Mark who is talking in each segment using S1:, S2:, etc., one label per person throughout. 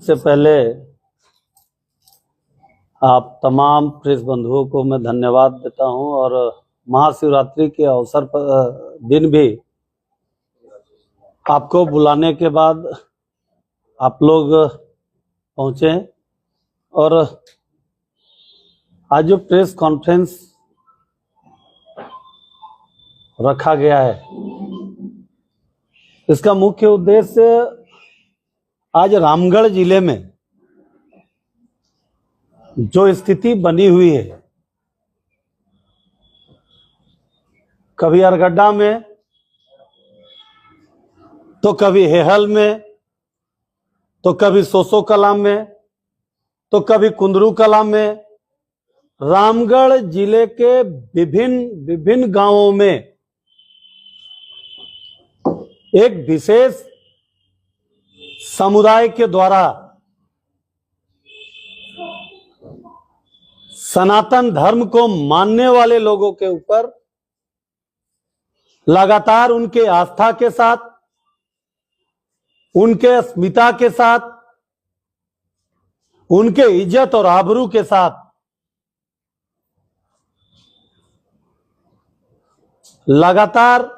S1: से पहले आप तमाम प्रेस बंधुओं को मैं धन्यवाद देता हूं और महाशिवरात्रि के अवसर पर दिन भी आपको बुलाने के बाद आप लोग पहुंचे और आज जो प्रेस कॉन्फ्रेंस रखा गया है इसका मुख्य उद्देश्य आज रामगढ़ जिले में जो स्थिति बनी हुई है, कभी अरगड्डा में तो कभी हेहल में तो कभी सोसो कला में तो कभी कुंदरू कला में, रामगढ़ जिले के विभिन्न गांवों में एक विशेष समुदाय के द्वारा सनातन धर्म को मानने वाले लोगों के ऊपर लगातार उनके आस्था के साथ, उनके अस्मिता के साथ, उनके इज्जत और आबरू के साथ लगातार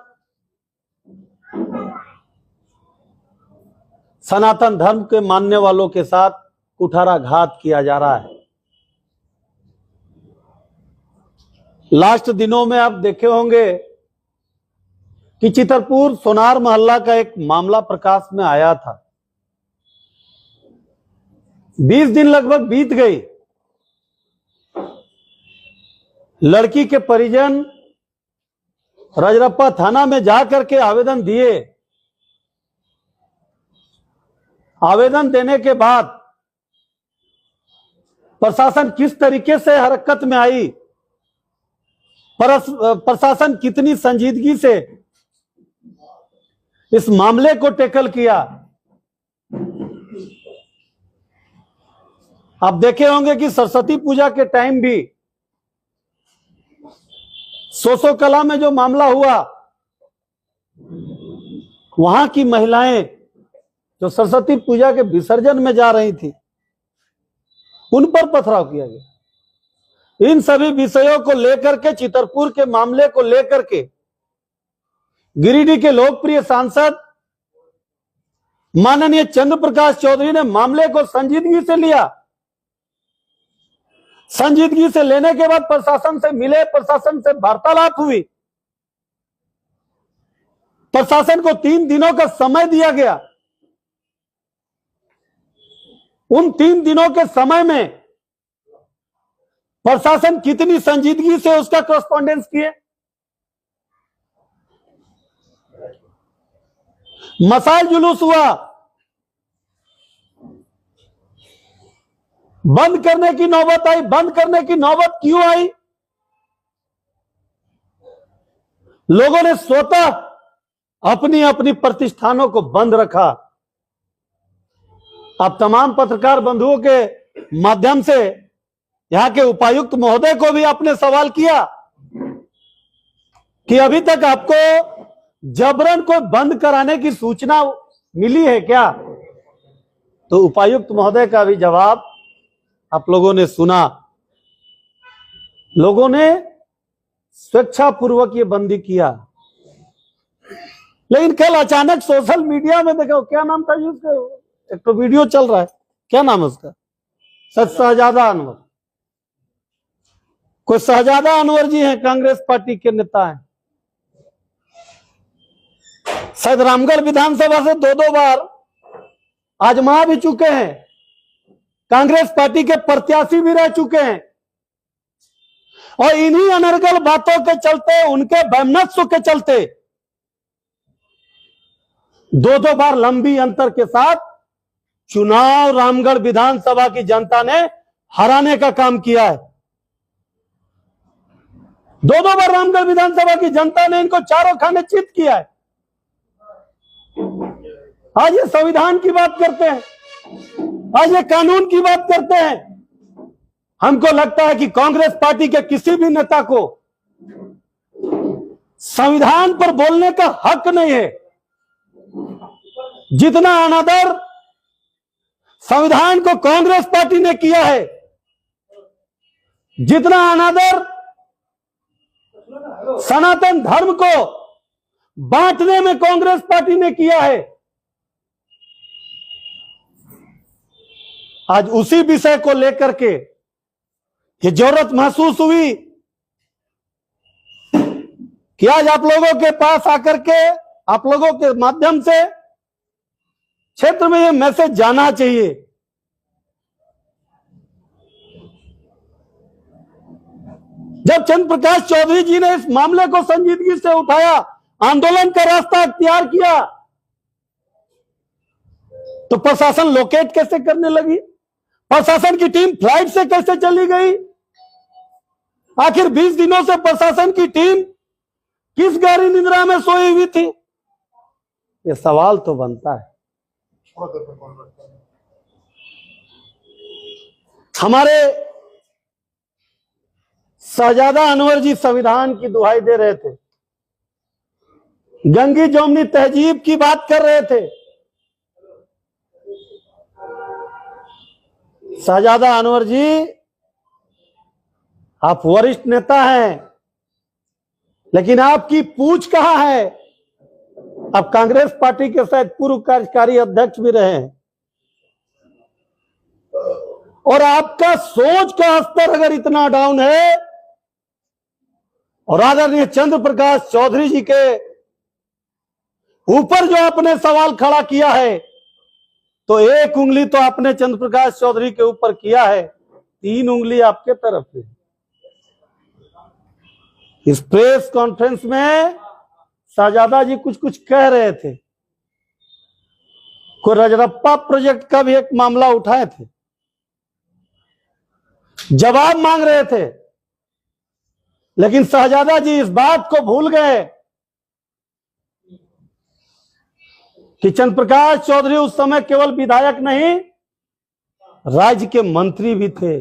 S1: सनातन धर्म के मानने वालों के साथ कुठाराघात किया जा रहा है। लास्ट दिनों में आप देखे होंगे कि चितरपुर सोनार मोहल्ला का एक मामला प्रकाश में आया था। 20 दिन लगभग बीत गई, लड़की के परिजन रजरप्पा थाना में जाकर के आवेदन दिए। आवेदन देने के बाद प्रशासन किस तरीके से हरकत में आई, प्रशासन कितनी संजीदगी से इस मामले को टैकल किया, आप देखे होंगे कि सरस्वती पूजा के टाइम भी सोसो कला में जो मामला हुआ, वहां की महिलाएं जो सरस्वती पूजा के विसर्जन में जा रही थी, उन पर पथराव किया गया। इन सभी विषयों को लेकर के, चितरपुर के मामले को लेकर के गिरिडीह के लोकप्रिय सांसद माननीय चंद्र प्रकाश चौधरी ने मामले को संजीदगी से लिया। संजीदगी से लेने के बाद प्रशासन से मिले, प्रशासन से वार्तालाप हुई, प्रशासन को 3 दिनों का समय दिया गया। उन 3 दिनों के समय में प्रशासन कितनी संजीदगी से उसका करस्पॉन्डेंस किए। मसाल जुलूस हुआ, बंद करने की नौबत आई। बंद करने की नौबत क्यों आई? लोगों ने स्वतः अपनी अपनी प्रतिष्ठानों को बंद रखा। आप तमाम पत्रकार बंधुओं के माध्यम से यहां के उपायुक्त महोदय को भी आपने सवाल किया कि अभी तक आपको जबरन को बंद कराने की सूचना मिली है क्या? तो उपायुक्त महोदय का भी जवाब आप लोगों ने सुना। लोगों ने स्वेच्छापूर्वक ये बंदी किया, लेकिन कल अचानक सोशल मीडिया में देखो, क्या नाम था उसका, एक तो वीडियो चल रहा है, क्या नाम है उसका, शहजादा अनवर। कोई शहजादा अनवर जी हैं, कांग्रेस पार्टी के नेता हैं, शायद रामगढ़ विधानसभा से 2 बार आजमा भी चुके हैं, कांग्रेस पार्टी के प्रत्याशी भी रह चुके हैं, और इन्हीं अनर्गल बातों के चलते, उनके वैमनस्य के चलते 2 बार लंबी अंतर के साथ चुनाव रामगढ़ विधानसभा की जनता ने हराने का काम किया है। 2 बार रामगढ़ विधानसभा की जनता ने इनको चारों खाने चित किया है। आज ये संविधान की बात करते हैं, आज ये कानून की बात करते हैं। हमको लगता है कि कांग्रेस पार्टी के किसी भी नेता को संविधान पर बोलने का हक नहीं है। जितना अनादर संविधान को कांग्रेस पार्टी ने किया है, जितना अनादर सनातन धर्म को बांटने में कांग्रेस पार्टी ने किया है, आज उसी विषय को लेकर के ये जरूरत महसूस हुई कि आज आप लोगों के पास आकर के, आप लोगों के माध्यम से क्षेत्र में ये मैसेज जाना चाहिए। जब चंद्र प्रकाश चौधरी जी ने इस मामले को संजीदगी से उठाया, आंदोलन का रास्ता अख्तियार किया, तो प्रशासन लोकेट कैसे करने लगी? प्रशासन की टीम फ्लाइट से कैसे चली गई? आखिर 20 दिनों से प्रशासन की टीम किस गहरी निद्रा में सोई हुई थी? ये सवाल तो बनता है। हमारे शहजादा अनवर जी संविधान की दुहाई दे रहे थे, गंगी जमुनी तहजीब की बात कर रहे थे। शहजादा अनवर जी, आप वरिष्ठ नेता हैं, लेकिन आपकी पूछ कहां है? आप कांग्रेस पार्टी के शायद पूर्व कार्यकारी अध्यक्ष भी रहे हैं, और आपका सोच का स्तर अगर इतना डाउन है, और आदरणीय चंद्र प्रकाश चौधरी जी के ऊपर जो आपने सवाल खड़ा किया है, तो एक उंगली तो आपने चंद्र प्रकाश चौधरी के ऊपर किया है, 3 उंगली आपके तरफ से। इस प्रेस कॉन्फ्रेंस में शहजादा जी कुछ कुछ कह रहे थे, कोई रजरप्पा प्रोजेक्ट का भी एक मामला उठाए थे, जवाब मांग रहे थे, लेकिन शहजादा जी इस बात को भूल गए कि चंद्र प्रकाश चौधरी उस समय केवल विधायक नहीं, राज्य के मंत्री भी थे,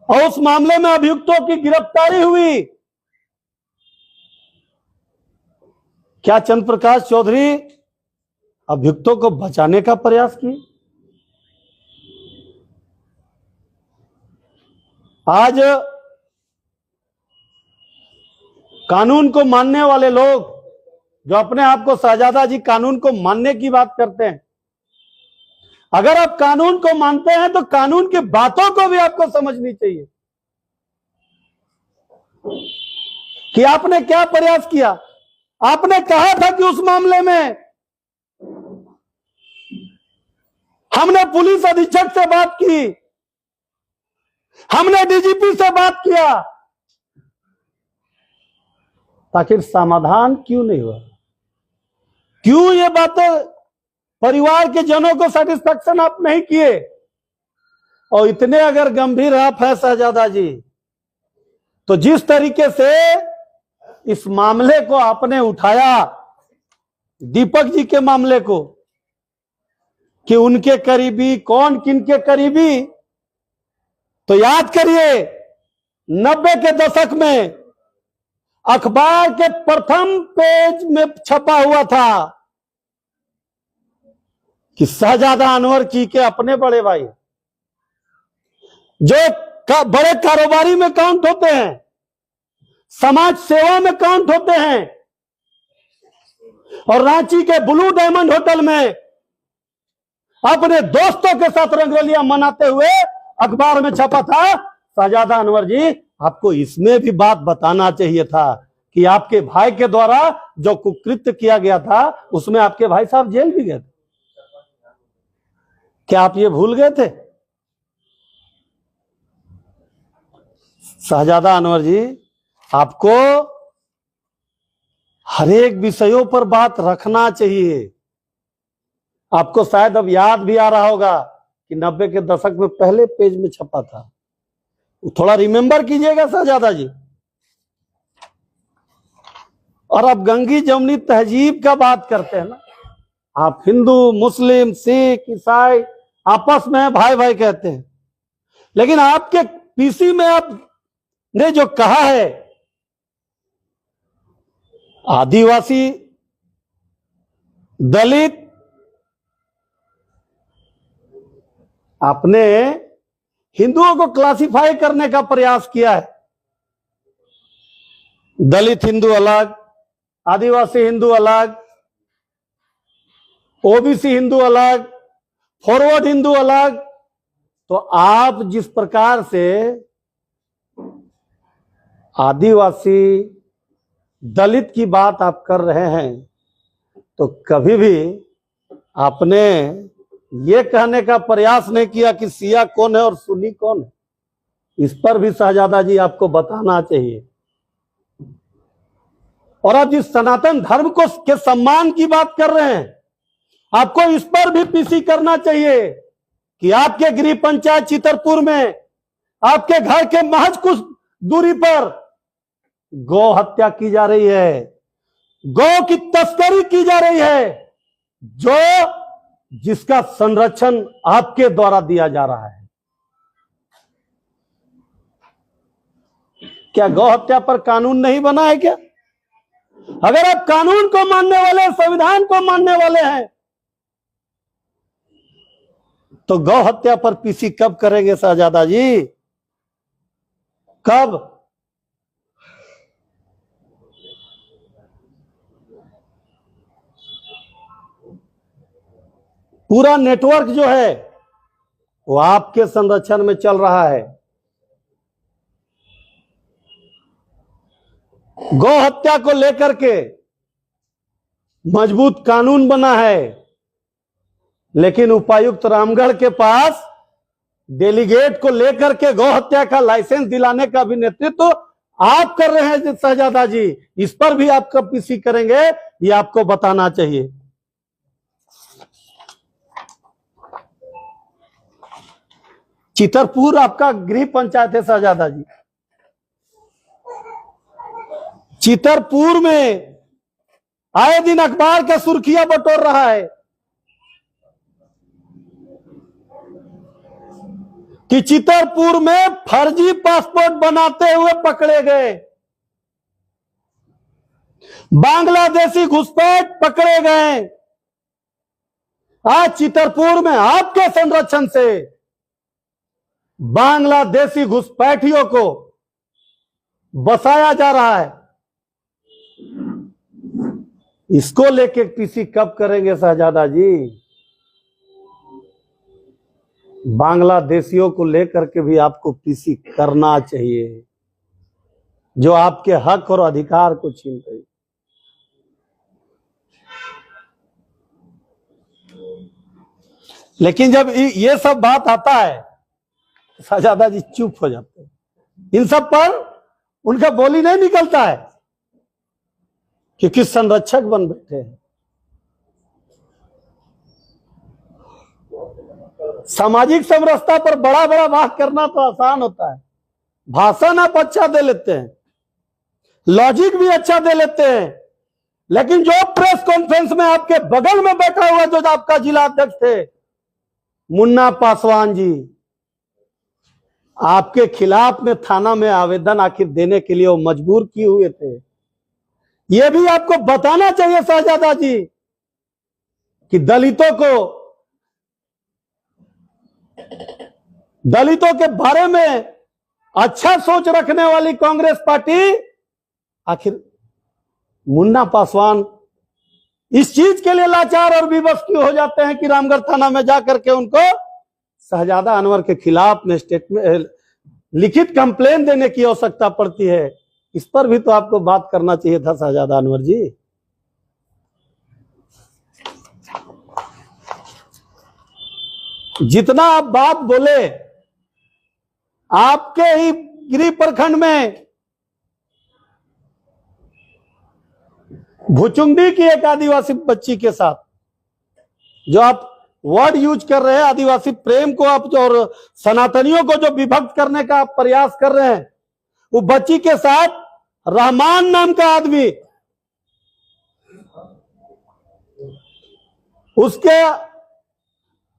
S1: और उस मामले में अभियुक्तों की गिरफ्तारी हुई। क्या चंद्र प्रकाश चौधरी अभियुक्तों को बचाने का प्रयास किए? आज कानून को मानने वाले लोग, जो अपने आप को शहजादा जी कानून को मानने की बात करते हैं, अगर आप कानून को मानते हैं तो कानून की बातों को भी आपको समझनी चाहिए कि आपने क्या प्रयास किया। आपने कहा था कि उस मामले में हमने पुलिस अधीक्षक से बात की, हमने डीजीपी से बात किया, आखिर समाधान क्यों नहीं हुआ? क्यों ये बातें परिवार के जनों को सेटिस्फैक्शन आप नहीं किए? और इतने अगर गंभीर आप है शहजादा जी, तो जिस तरीके से इस मामले को आपने उठाया, दीपक जी के मामले को, कि उनके करीबी कौन, किनके करीबी, तो याद करिए 90 के दशक में अखबार के प्रथम पेज में छपा हुआ था कि शहजादा अनवर जी के अपने बड़े भाई, जो बड़े कारोबारी में काउंट होते हैं, समाज सेवा में काउंट होते हैं, और रांची के ब्लू डायमंड होटल में अपने दोस्तों के साथ रंगरलियां मनाते हुए अखबार में छपा था। शहजादा अनवर जी, आपको इसमें भी बात बताना चाहिए था कि आपके भाई के द्वारा जो कुकृत्य किया गया था, उसमें आपके भाई साहब जेल भी गए थे। क्या आप ये भूल गए थे? शहजादा अनवर जी, आपको हर एक विषयों पर बात रखना चाहिए। आपको शायद अब याद भी आ रहा होगा कि 90 के दशक में पहले पेज में छपा था, थोड़ा रिमेंबर कीजिएगा शहजादा जी। और अब गंगी जमुनी तहजीब का बात करते हैं ना, आप हिंदू, मुस्लिम, सिख, ईसाई आपस में भाई भाई कहते हैं, लेकिन आपके पीसी में आपने जो कहा है आदिवासी, दलित आपने हिंदुओं को क्लासिफाई करने का प्रयास किया है। दलित हिंदू अलग, आदिवासी हिंदू अलग, ओबीसी हिंदू अलग, फॉरवर्ड हिंदू अलग। तो आप जिस प्रकार से आदिवासी दलित की बात आप कर रहे हैं, तो कभी भी आपने ये कहने का प्रयास नहीं किया कि शिया कौन है और सुन्नी कौन है। इस पर भी शहजादा जी आपको बताना चाहिए। और आप जिस सनातन धर्म को के सम्मान की बात कर रहे हैं, आपको इस पर भी पीसी करना चाहिए कि आपके गृह पंचायत चितरपुर में आपके घर के महज कुछ दूरी पर गौ हत्या की जा रही है, गौ की तस्करी की जा रही है, जो जिसका संरक्षण आपके द्वारा दिया जा रहा है। क्या गौ हत्या पर कानून नहीं बना है क्या? अगर आप कानून को मानने वाले, संविधान को मानने वाले हैं, तो गौ हत्या पर पीसी कब करेंगे शहजादा जी? कब? पूरा नेटवर्क जो है वो आपके संरक्षण में चल रहा है। गौ हत्या को लेकर के मजबूत कानून बना है, लेकिन उपायुक्त रामगढ़ के पास डेलीगेट को लेकर के गौ हत्या का लाइसेंस दिलाने का भी नेतृत्व आप कर रहे हैं शहजादा जी। इस पर भी आप कब पीसी करेंगे, ये आपको बताना चाहिए। चितरपुर आपका गृह पंचायत है शहजादा जी। चितरपुर में आए दिन अखबार का सुर्खियां बटोर रहा है कि चितरपुर में फर्जी पासपोर्ट बनाते हुए पकड़े गए, बांग्लादेशी घुसपैठ पकड़े गए। आज चितरपुर में आपके संरक्षण से बांग्लादेशी घुसपैठियों को बसाया जा रहा है। इसको लेके पीसी कब करेंगे शहजादा जी? बांग्लादेशियों को लेकर के भी आपको पीसी करना चाहिए, जो आपके हक और अधिकार को छीन रही। लेकिन जब ये सब बात आता है, शहजादा जी चुप हो जाते हैं। इन सब पर उनका बोली नहीं निकलता है, क्योंकि संरक्षक बन बैठे हैं। सामाजिक समरसता पर बड़ा बड़ा बात करना तो आसान होता है, भाषण आप अच्छा दे लेते हैं, लॉजिक भी अच्छा दे लेते हैं, लेकिन जो प्रेस कॉन्फ्रेंस में आपके बगल में बैठा हुआ जो आपका जिला अध्यक्ष थे मुन्ना पासवान जी, आपके खिलाफ में थाना में आवेदन आखिर देने के लिए वो मजबूर किए हुए थे। यह भी आपको बताना चाहिए शहजादा जी कि दलितों के बारे में अच्छा सोच रखने वाली कांग्रेस पार्टी, आखिर मुन्ना पासवान इस चीज के लिए लाचार और विवश क्यों हो जाते हैं कि रामगढ़ थाना में जाकर के उनको शहजादा अनवर के खिलाफ में स्टेटमेंट, लिखित कंप्लेन देने की आवश्यकता पड़ती है। इस पर भी तो आपको बात करना चाहिए था शहजादा अनवर जी। जितना आप बात बोले, आपके ही गिरी प्रखंड में भुचुंडी की एक आदिवासी बच्ची के साथ जो आप वर्ड यूज कर रहे हैं, आदिवासी प्रेम को आप और सनातनियों को जो विभक्त करने का आप प्रयास कर रहे हैं, वो बच्ची के साथ रहमान नाम का आदमी उसके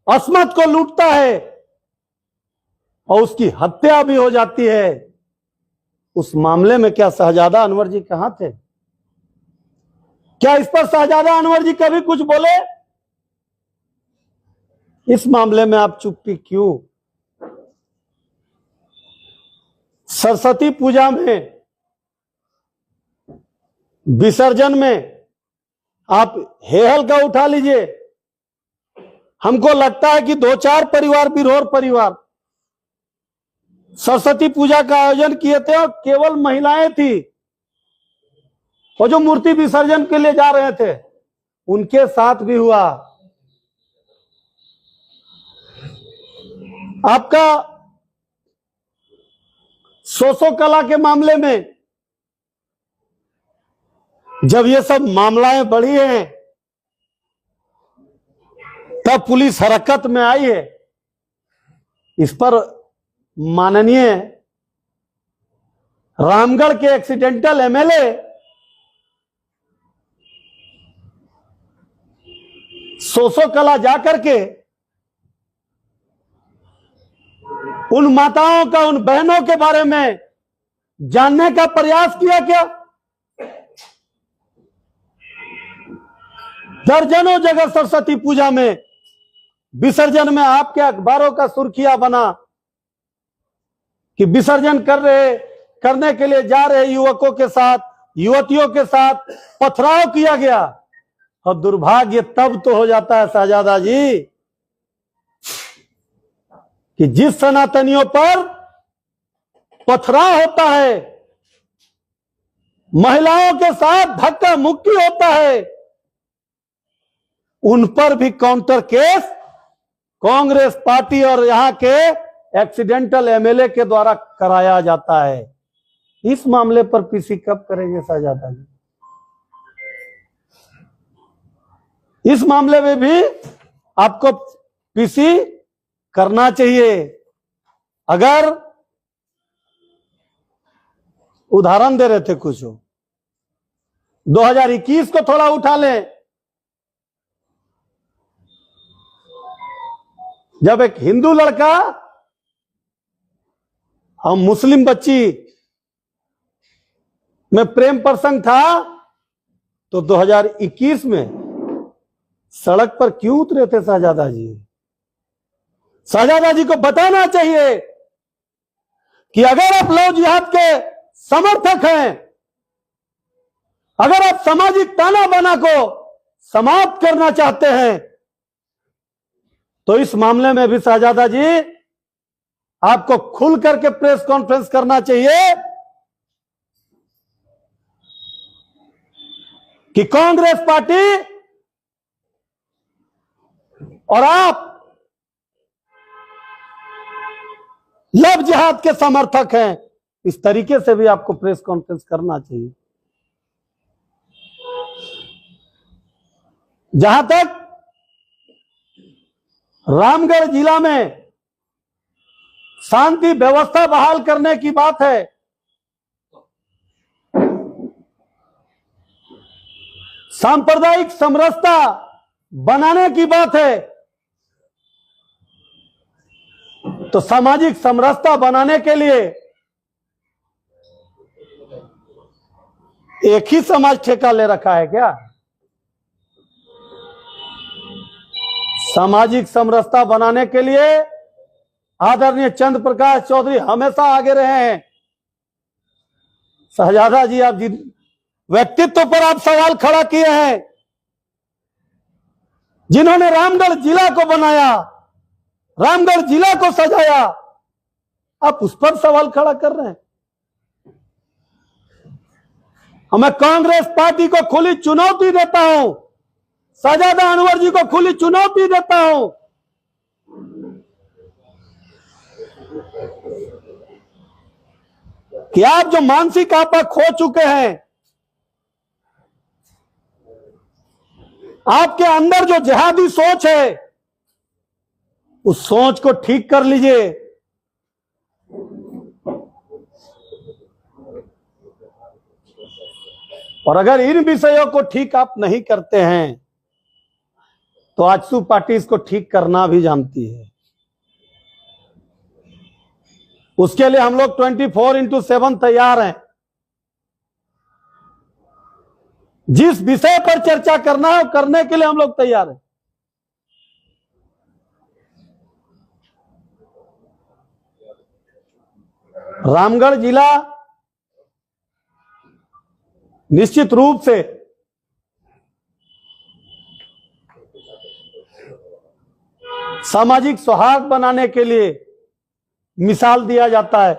S1: अस्मत को लूटता है और उसकी हत्या भी हो जाती है। उस मामले में क्या शहजादा अनवर जी कहां थे? क्या इस पर शहजादा अनवर जी कभी कुछ बोले? इस मामले में आप चुप्पी क्यों? सरस्वती पूजा में, विसर्जन में आप हेहल का उठा लीजिए। हमको लगता है कि 2-4 परिवार, बिरहोर परिवार सरस्वती पूजा का आयोजन किए थे और केवल महिलाएं थी, और जो मूर्ति विसर्जन के लिए जा रहे थे उनके साथ भी हुआ। आपका सोसो कला के मामले में जब ये सब मामलाएं बढ़ी हैं तब पुलिस हरकत में आई है। इस पर माननीय रामगढ़ के एक्सीडेंटल एमएलए सोसो कला जाकर के उन माताओं का, उन बहनों के बारे में जानने का प्रयास किया क्या? दर्जनों जगह सरस्वती पूजा में, विसर्जन में आपके अखबारों का सुर्खियां बना कि विसर्जन करने के लिए जा रहे युवकों के साथ, युवतियों के साथ पथराव किया गया। और दुर्भाग्य तब तो हो जाता है शहजादा जी कि जिस सनातनियों पर पथराव होता है, महिलाओं के साथ धक्का मुक्की होता है, उन पर भी काउंटर केस कांग्रेस पार्टी और यहां के एक्सीडेंटल एमएलए के द्वारा कराया जाता है। इस मामले पर पीसी कब करेंगे शहजादा जी? इस मामले में भी आपको पीसी करना चाहिए। अगर उदाहरण दे रहे थे कुछ, 2021 को थोड़ा उठा लें, जब एक हिंदू लड़का और मुस्लिम बच्ची में प्रेम प्रसंग था, तो 2021 में सड़क पर क्यों उतरे थे शहजादा जी? शहजादा जी को बताना चाहिए कि अगर आप लव जिहाद के समर्थक हैं, अगर आप सामाजिक ताना बाना को समाप्त करना चाहते हैं, तो इस मामले में भी शहजादा जी आपको खुल करके प्रेस कॉन्फ्रेंस करना चाहिए कि कांग्रेस पार्टी और आप लव जिहाद के समर्थक हैं। इस तरीके से भी आपको प्रेस कॉन्फ्रेंस करना चाहिए। जहां तक रामगढ़ जिला में शांति व्यवस्था बहाल करने की बात है, सांप्रदायिक समरसता बनाने की बात है, तो सामाजिक समरसता बनाने के लिए एक ही समाज ठेका ले रखा है क्या? सामाजिक समरसता बनाने के लिए आदरणीय चंद्र प्रकाश चौधरी हमेशा आगे रहे हैं। शहजादा जी, आप जिन व्यक्तित्व पर आप सवाल खड़ा किए हैं, जिन्होंने रामगढ़ जिला को बनाया, रामगढ़ जिला को सजाया, आप उस पर सवाल खड़ा कर रहे हैं। मैं कांग्रेस पार्टी को खुली चुनौती देता हूं, शहजादा अनवर जी को खुली चुनौती देता हूं कि आप जो मानसिक आपा खो चुके हैं, आपके अंदर जो जिहादी सोच है, उस सोच को ठीक कर लीजिए। और अगर इन विषयों को ठीक आप नहीं करते हैं तो आजसू पार्टी इसको ठीक करना भी जानती है। उसके लिए हम लोग 24/7 तैयार हैं। जिस विषय पर चर्चा करना है करने के लिए हम लोग तैयार हैं। रामगढ़ जिला निश्चित रूप से सामाजिक सौहार्द बनाने के लिए मिसाल दिया जाता है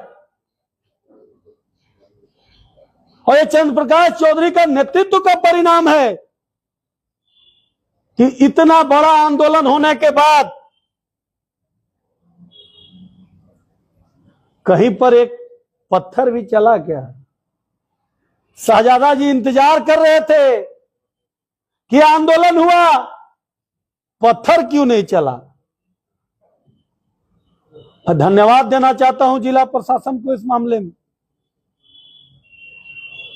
S1: और ये चंद्र प्रकाश चौधरी का नेतृत्व का परिणाम है कि इतना बड़ा आंदोलन होने के बाद कहीं पर एक पत्थर भी चला क्या? शाहजादा जी इंतजार कर रहे थे कि आंदोलन हुआ, पत्थर क्यों नहीं चला? मैं धन्यवाद देना चाहता हूं जिला प्रशासन को इस मामले में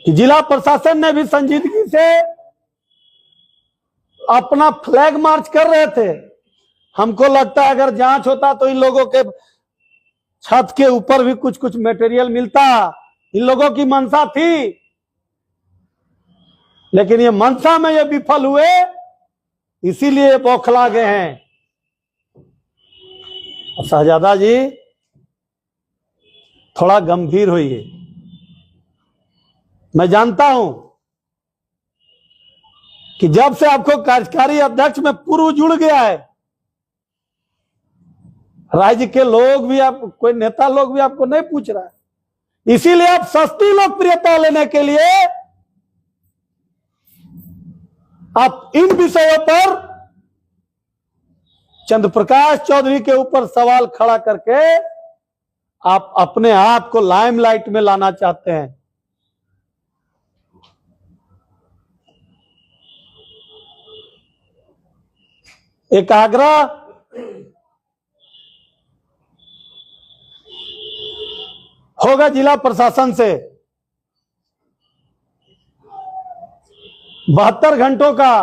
S1: कि जिला प्रशासन ने भी संजीदगी से अपना फ्लैग मार्च कर रहे थे। हमको लगता है अगर जांच होता तो इन लोगों के छत के ऊपर भी कुछ कुछ मटेरियल मिलता। इन लोगों की मंशा थी, लेकिन ये मंशा में ये विफल हुए, इसीलिए बौखला गए हैं। शाहजादा जी थोड़ा गंभीर होइए। मैं जानता हूं कि जब से आपको कार्यकारी अध्यक्ष में पूर्व जुड़ गया है, राज्य के लोग भी, आप कोई नेता लोग भी आपको नहीं पूछ रहा है, इसीलिए आप सस्ती लोकप्रियता लेने के लिए आप इन विषयों पर चंद्र प्रकाश चौधरी के ऊपर सवाल खड़ा करके आप अपने आप को लाइमलाइट में लाना चाहते हैं। एक आग्रह होगा जिला प्रशासन से, 72 घंटों का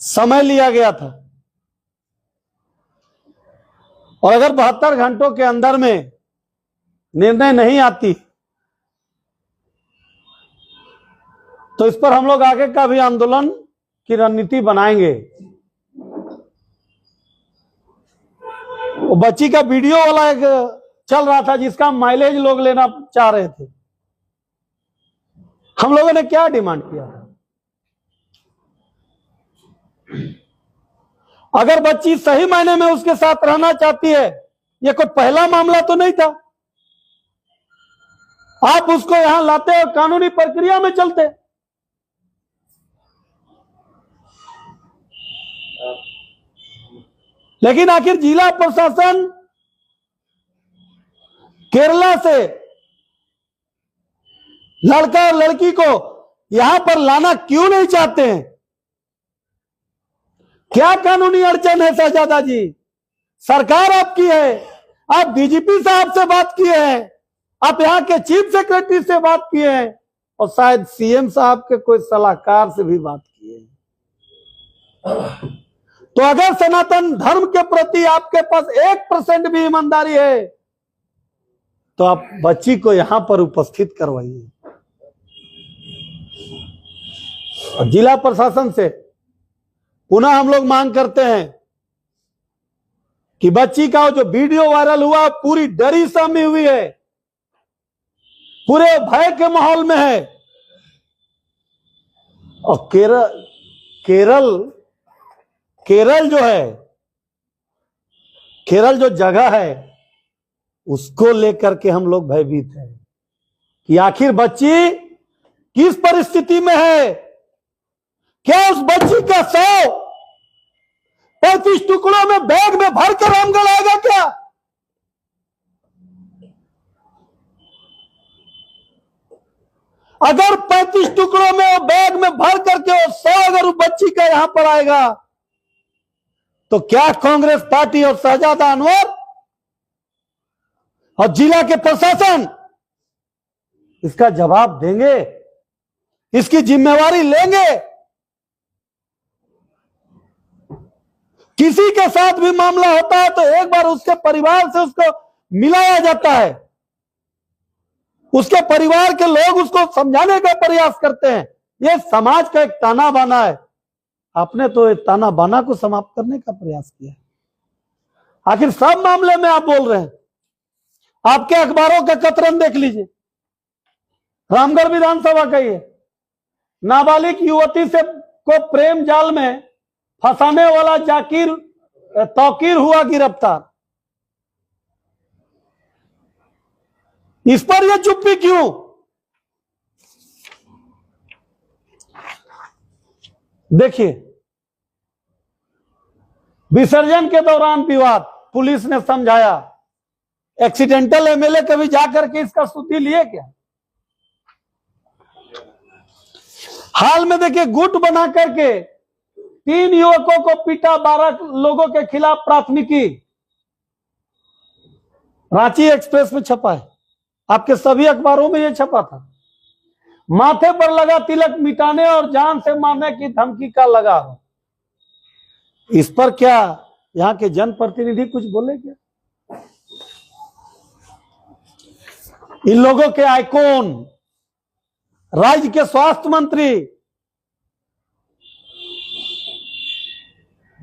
S1: समय लिया गया था और अगर 72 घंटों के अंदर में निर्णय नहीं आती तो इस पर हम लोग आगे का भी आंदोलन की रणनीति बनाएंगे। वो बच्ची का वीडियो वाला एक चल रहा था जिसका माइलेज लोग लेना चाह रहे थे। हम लोगों ने क्या डिमांड किया था? अगर बच्ची सही मायने में उसके साथ रहना चाहती है, ये कोई पहला मामला तो नहीं था। आप उसको यहां लाते और कानूनी प्रक्रिया में चलते। लेकिन आखिर जिला प्रशासन केरला से लड़का और लड़की को यहां पर लाना क्यों नहीं चाहते हैं? क्या कानूनी अड़चन है शाहजादा जी? सरकार आपकी है, आप डीजीपी साहब से बात किए हैं, आप यहां के चीफ सेक्रेटरी से बात किए हैं और शायद सीएम साहब के कोई सलाहकार से भी बात किए हैं। तो अगर सनातन धर्म के प्रति आपके पास 1% भी ईमानदारी है तो आप बच्ची को यहां पर उपस्थित करवाइए। और जिला प्रशासन से पुनः हम लोग मांग करते हैं कि बच्ची का जो वीडियो वायरल हुआ पूरी डरी सहमी हुई है, पूरे भय के माहौल में है। और केरल जो है, केरल जो जगह है उसको लेकर के हम लोग भयभीत हैं कि आखिर बच्ची किस परिस्थिति में है। क्या उस बच्ची का 135 टुकड़ों में बैग में भरकर रामगढ़ आएगा क्या? अगर 35 टुकड़ों में बैग में भर करके 100 अगर उस बच्ची का यहां पर आएगा तो क्या कांग्रेस पार्टी और शहजादा अनवर और जिला के प्रशासन इसका जवाब देंगे? इसकी जिम्मेवारी लेंगे? किसी के साथ भी मामला होता है तो एक बार उसके परिवार से उसको मिलाया जाता है, उसके परिवार के लोग उसको समझाने का प्रयास करते हैं। यह समाज का एक ताना बाना है। आपने तो एक ताना बाना को समाप्त करने का प्रयास किया। आखिर सब मामले में आप बोल रहे हैं आपके अखबारों का कतरन देख लीजिए। रामगढ़ विधानसभा का ये नाबालिग युवती से को प्रेम जाल में फंसाने वाला जाकिर तौकीर हुआ गिरफ्तार। इस पर यह चुप्पी क्यों? देखिए, विसर्जन के दौरान विवाद, पुलिस ने समझाया। एक्सीडेंटल एमएलए कभी जाकर के इसका स्तुति लिए क्या? हाल में देखिए, गुट बना करके 3 युवकों को पीटा, 12 लोगों के खिलाफ प्राथमिकी। रांची एक्सप्रेस में छपा है, आपके सभी अखबारों में यह छपा था। माथे पर लगा तिलक मिटाने और जान से मारने की धमकी का लगा। इस पर क्या यहां के जनप्रतिनिधि कुछ बोले क्या? इन लोगों के आइकॉन, राज्य के स्वास्थ्य मंत्री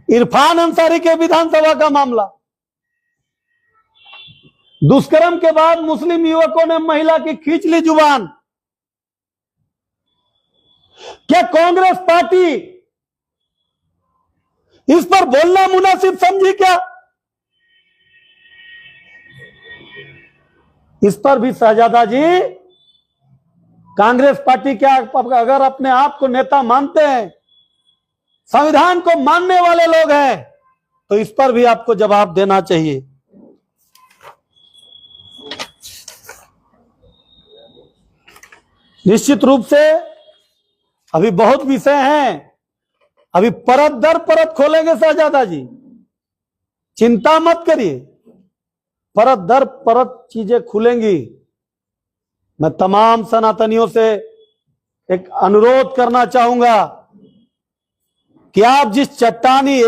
S1: इरफान अंसारी के विधानसभा का मामला। दुष्कर्म के बाद मुस्लिम युवकों ने महिला की खींच ली जुबान। क्या कांग्रेस पार्टी इस पर बोलना मुनासिब समझी क्या? इस पर भी शहजादा जी, कांग्रेस पार्टी क्या अगर अपने आप को नेता मानते हैं, संविधान को मानने वाले लोग हैं, तो इस पर भी आपको जवाब देना चाहिए। निश्चित रूप से अभी बहुत विषय हैं, अभी परत दर परत खोलेंगे शहजादा जी, चिंता मत करिए, परत दर परत चीजें खुलेंगी। मैं तमाम सनातनियों से एक अनुरोध करना चाहूंगा कि आप जिस चट्टानी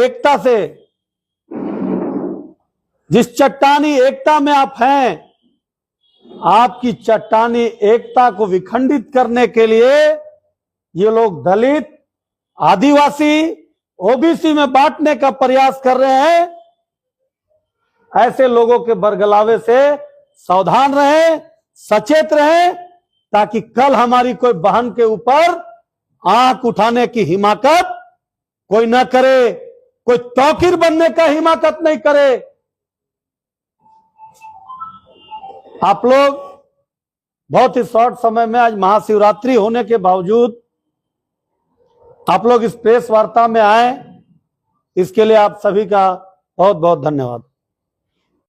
S1: एकता में आप हैं, आपकी चट्टानी एकता को विखंडित करने के लिए ये लोग दलित, आदिवासी, ओबीसी में बांटने का प्रयास कर रहे हैं। ऐसे लोगों के बरगलावे से सावधान रहें, सचेत रहें, ताकि कल हमारी कोई बहन के ऊपर आंख उठाने की हिमाकत कोई ना करे, कोई तौकीर बनने का हिमाकत नहीं करे। आप लोग बहुत ही शॉर्ट समय में, आज महाशिवरात्रि होने के बावजूद आप लोग इस प्रेस वार्ता में आए, इसके लिए आप सभी का बहुत बहुत धन्यवाद।